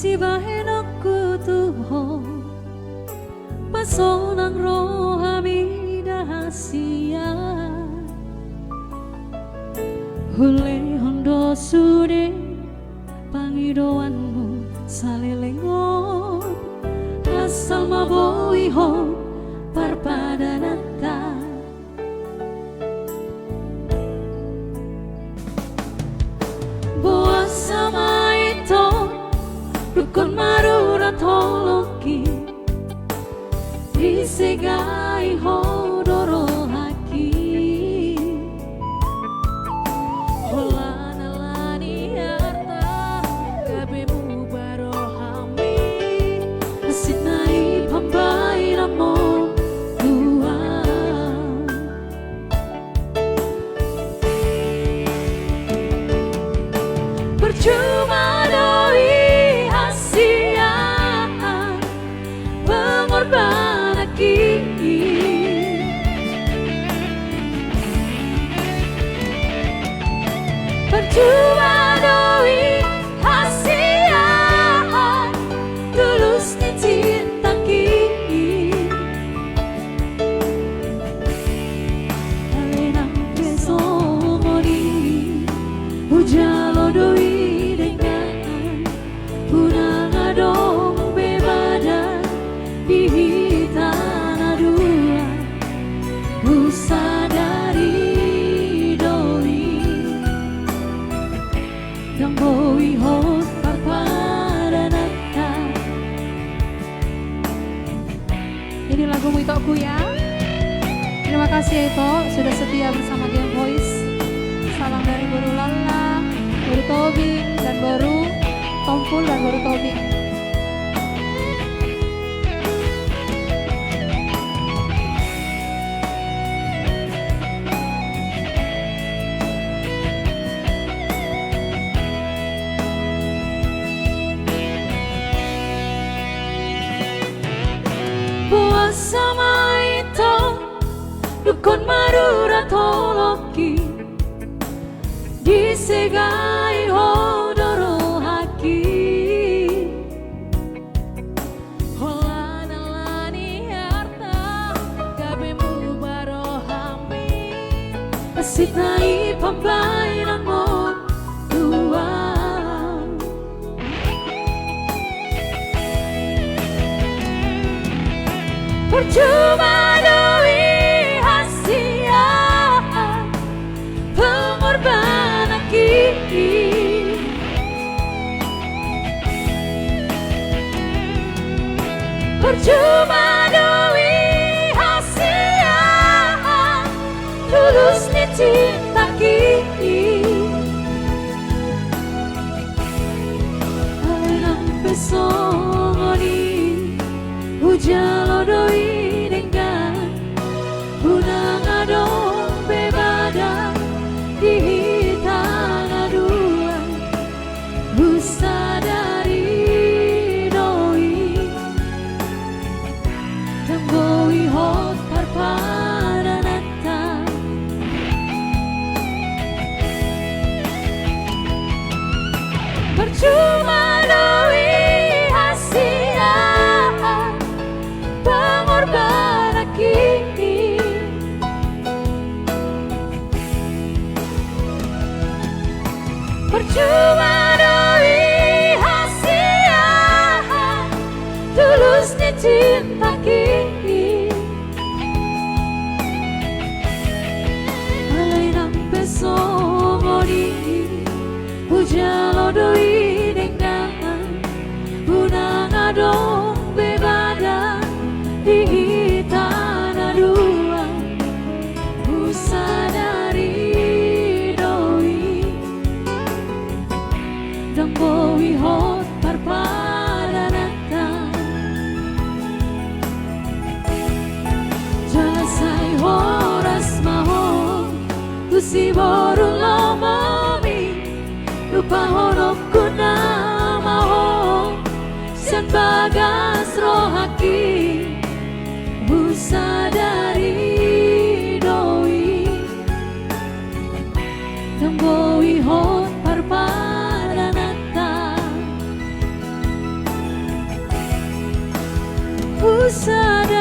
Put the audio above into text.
si bahenokku tuho pasonang rohami dahasia hule hondo sude pangidoanmu salelengon asal maboihon parpadanata boa sama itu dukun marura toloki disegai hodoro haki holana lani harta kabemu barohami asinai pambai ramo dua percuma doi hasia pengorbanan percuma doi hasia tulusnya cinta kini alenang kesomoni ujalo doi dengan punang adong bebadan dihitan adua usadari Damboi hot parpadanata. Ini lagu Itokku ya. Terima kasih ya Ito sudah setia bersama Game Voice. Salam dari Baru Lala, Baru Tobing dan Baru Tompul dan Baru Tobing. Sama itu dukun marura toloki disegai hodoro haki holana lani harta kabemu barohami asinai pambai namo dua percuma doi hasia pengorbanan kini percuma doi hasia tulusnya cinta kini alenang pesongoni ujalo doi dengan punang adong bebadan dihitan adua usadari doi damboi hot parpadanata percuma doi hasia pengorbanan kini percuma doi hasia tulusnya cinta kini alenang pesongoni ujalo doi dengan punang adong bebadan dihitan adua usadari doi damboi hot parpadanata jalasai horas mahon kusi boru lomami lupa honokku namahon sen bagas rohaki usadari doi damboi hot parpadanata Ku sadar